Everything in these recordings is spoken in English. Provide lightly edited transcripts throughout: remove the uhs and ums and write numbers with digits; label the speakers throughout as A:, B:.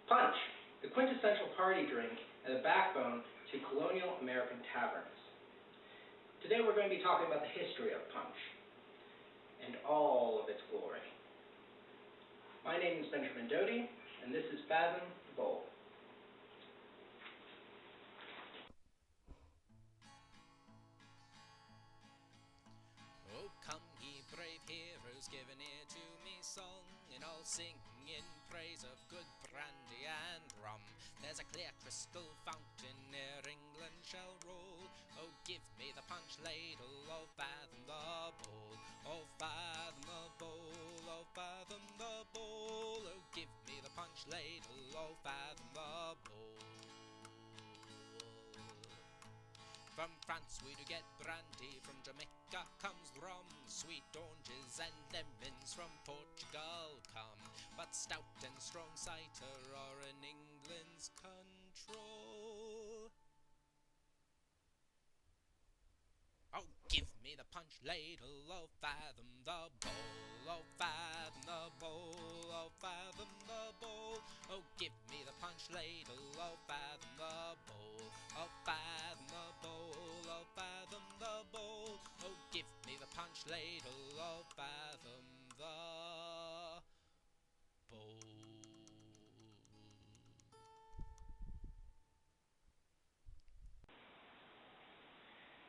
A: Punch, the quintessential party drink and the backbone to colonial American taverns. Today we're going to be talking about the history of punch and all of its glory. My name is Benjamin Doty, and this is Fathom the Bowl.
B: Oh, come ye brave heroes, give an ear to me song, and I'll sing in praise of good brandy and rum. There's a clear crystal fountain near England shall roll. Oh, give me the punch ladle, oh, fathom the bowl. Oh, fathom the bowl, oh, fathom the bowl. Oh, give me the punch ladle, oh, fathom the bowl. From France we do get brandy, from Jamaica comes rum, sweet oranges and lemons from Portugal come, but stout and strong cider are in England's control. Oh, give me the punch ladle, oh, fathom the bowl, oh, fathom the bowl, oh, fathom the bowl. Oh, give me the punch ladle, oh, fathom the bowl, oh, fathom the bowl, oh, fathom the bowl. Oh, give me the punch ladle, oh, fathom the bowl.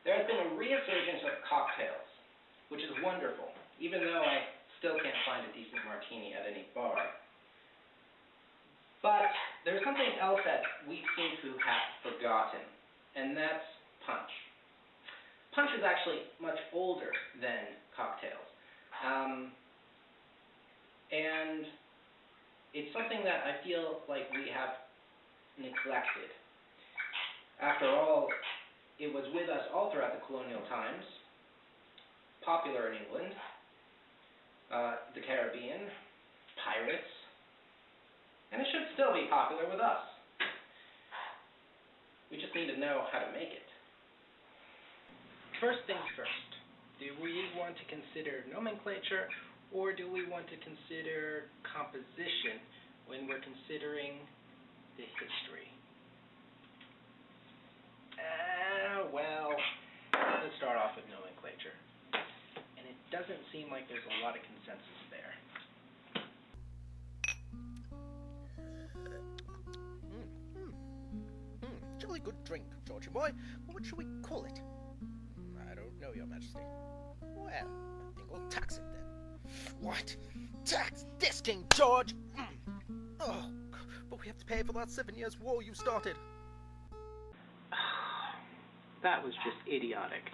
A: There has been a resurgence of cocktails, which is wonderful, even though I still can't find a decent martini at any bar. But there's something else that we seem to have forgotten, and that's punch. Punch is actually much older than cocktails, and it's something that I feel like we have neglected. After all, it was with us all throughout the colonial times, popular in England, the Caribbean, pirates, and it should still be popular with us. We just need to know how to make it. First things first, do we want to consider nomenclature, or do we want to consider composition when we're considering the history? Well, let's start off with nomenclature. And it doesn't seem like there's a lot of consensus there.
C: Jolly good drink, Georgie boy. What shall we call it? I don't know, Your Majesty. Well, I think we'll tax it then. What? Tax this, King George? Oh, but we have to pay for that 7 years war you started.
A: That was just idiotic.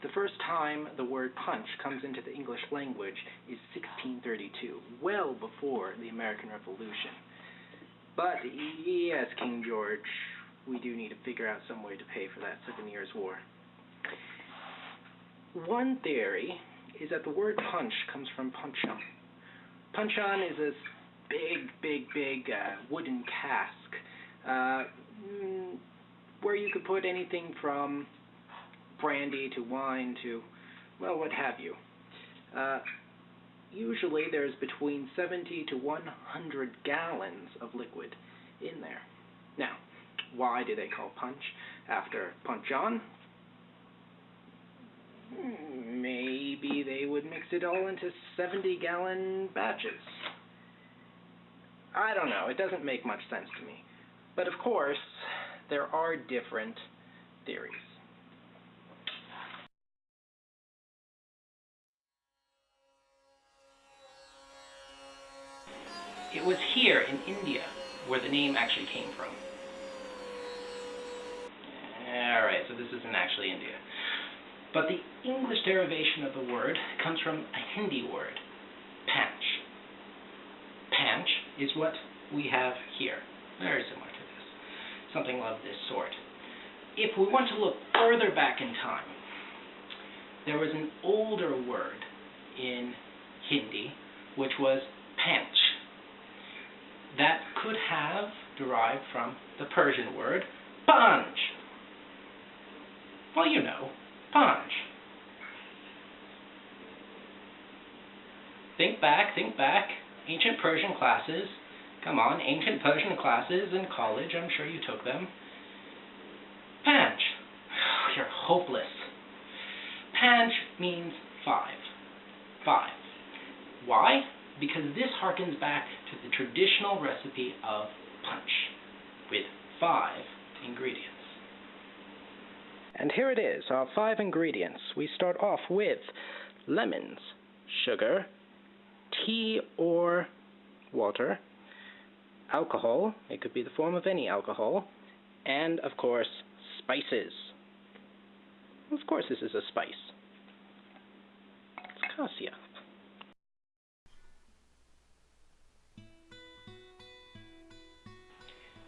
A: The first time the word punch comes into the English language is 1632, well before the American Revolution. But yes, King George, we do need to figure out some way to pay for that 7 years war. One theory is that the word punch comes from puncheon. Puncheon is this big wooden cask where you could put anything from brandy to wine to, well, what have you. Usually there's between 70 to 100 gallons of liquid in there. Now, why do they call punch after puncheon? Maybe they would mix it all into 70-gallon batches. I don't know, it doesn't make much sense to me. But of course, there are different theories. It was here in India where the name actually came from. Alright, so this isn't actually India. But the English derivation of the word comes from a Hindi word, panch. Panch is what we have here. Very similar to this. Something of this sort. If we want to look further back in time, there was an older word in Hindi, which was panch. That could have derived from the Persian word punch. Well, you know, punch. Think back. Ancient Persian classes, Come on, ancient Persian classes in college, I'm sure you took them. Panch. You're hopeless. Panch means 5. 5. Why? Because this harkens back to the traditional recipe of punch, with 5 ingredients. And here it is, our 5 ingredients. We start off with lemons, sugar, tea or water, alcohol, it could be the form of any alcohol, and, of course, spices. Of course this is a spice. It's cassia.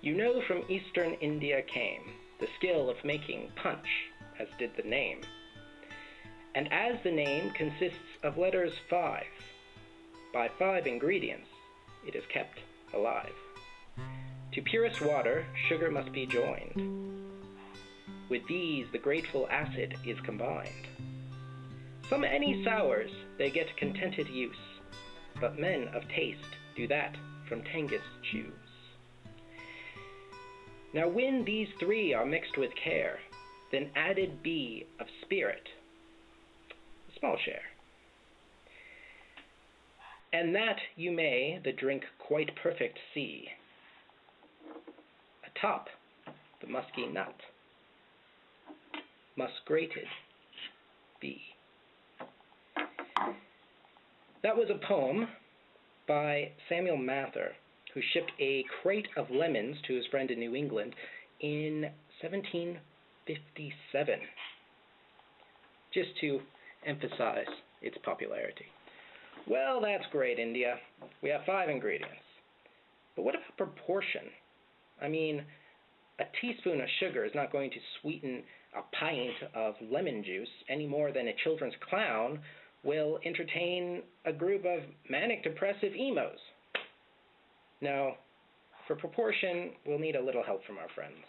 A: You know from eastern India came the skill of making punch, as did the name. And as the name consists of letters 5, by 5 ingredients, it is kept alive. To purest water, sugar must be joined. With these, the grateful acid is combined. Some any sours, they get contented use, but men of taste do that from Tangus choose. Now when these 3 are mixed with care, then added be of spirit, a small share. And that you may the drink quite perfect see. Atop the musky nut must grated be. That was a poem by Samuel Mather, who shipped a crate of lemons to his friend in New England in 1757, just to emphasize its popularity. Well, that's great, India. We have 5 ingredients. But what about proportion? I mean, a teaspoon of sugar is not going to sweeten a pint of lemon juice any more than a children's clown will entertain a group of manic depressive emos. No, for proportion, we'll need a little help from our friends.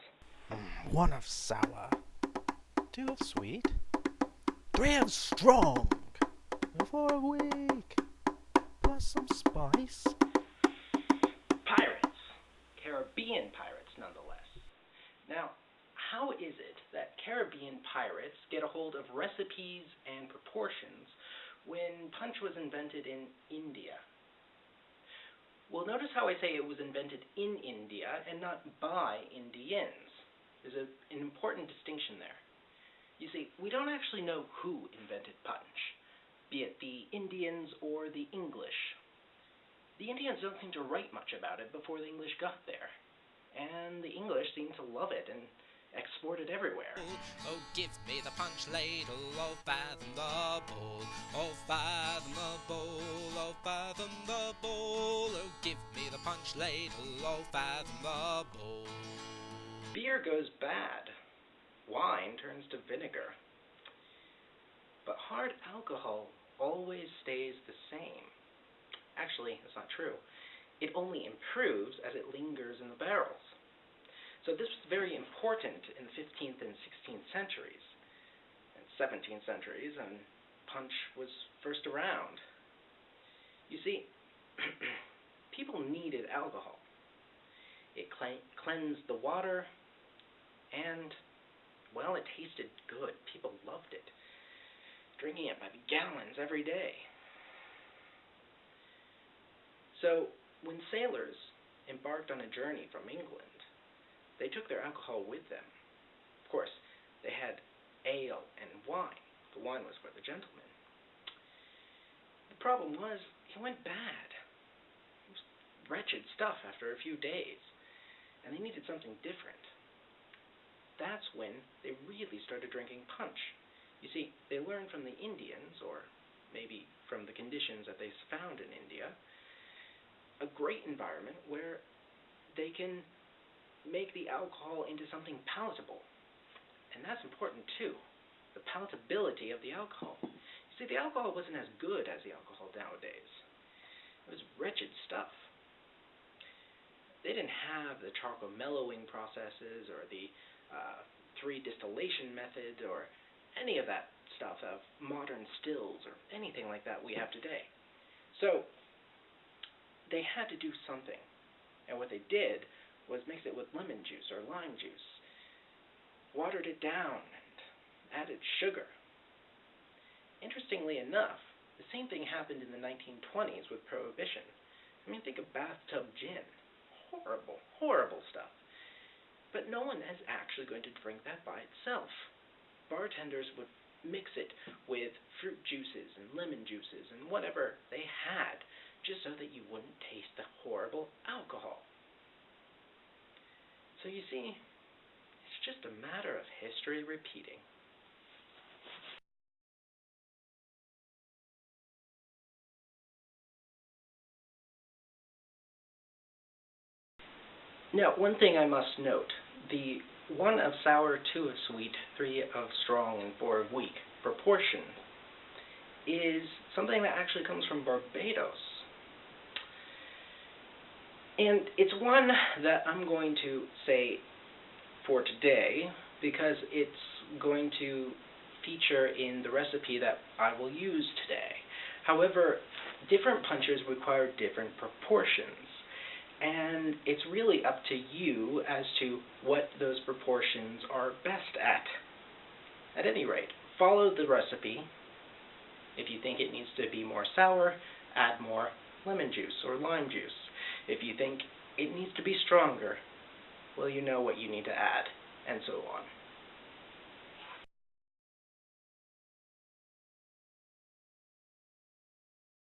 C: 1 of sour, 2 of sweet, 3 of strong, 4 of weak, plus some spice.
A: Pirates. Caribbean pirates, nonetheless. Now, how is it that Caribbean pirates get a hold of recipes and proportions when punch was invented in India? Well, notice how I say it was invented in India and not by Indians. There's an important distinction there. You see, we don't actually know who invented punch, be it the Indians or the English. The Indians don't seem to write much about it before the English got there, and the English seem to love it and export it everywhere.
B: Oh, give me the punch ladle, oh, fathom the bowl, oh, fathom the bowl, oh, fathom the bowl, oh, give me the punch ladle, oh, fathom the bowl.
A: Beer goes bad. Wine turns to vinegar. But hard alcohol always stays the same. Actually, that's not true. It only improves as it lingers in the barrels. So this was very important in the 15th and 16th centuries, and 17th centuries, and punch was first around. You see, people needed alcohol. It cleansed the water, and, well, it tasted good. People loved it, drinking it by the gallons every day. So when sailors embarked on a journey from England, they took their alcohol with them. Of course, they had ale and wine. The wine was for the gentlemen. The problem was, it went bad. It was wretched stuff after a few days, and they needed something different. That's when they really started drinking punch. You see, they learned from the Indians, or maybe from the conditions that they found in India, a great environment where they can make the alcohol into something palatable. And that's important too, the palatability of the alcohol. You see, the alcohol wasn't as good as the alcohol nowadays. It was wretched stuff. They didn't have the charcoal mellowing processes or the 3 distillation method or any of that stuff of modern stills or anything like that we have today. So they had to do something And what they did was mix it with lemon juice or lime juice, watered it down, and added sugar. Interestingly enough, the same thing happened in the 1920s with Prohibition. I mean, think of bathtub gin. Horrible, horrible stuff. But no one is actually going to drink that by itself. Bartenders would mix it with fruit juices and lemon juices and whatever they had, just so that you wouldn't taste the horrible alcohol. So you see, it's just a matter of history repeating. Now, one thing I must note, the 1 of sour, 2 of sweet, 3 of strong, and 4 of weak proportion is something that actually comes from Barbados. And it's one that I'm going to say for today because it's going to feature in the recipe that I will use today. However, different punches require different proportions. And it's really up to you as to what those proportions are best at. At any rate, follow the recipe. If you think it needs to be more sour, add more lemon juice or lime juice. If you think it needs to be stronger, well, you know what you need to add, and so on.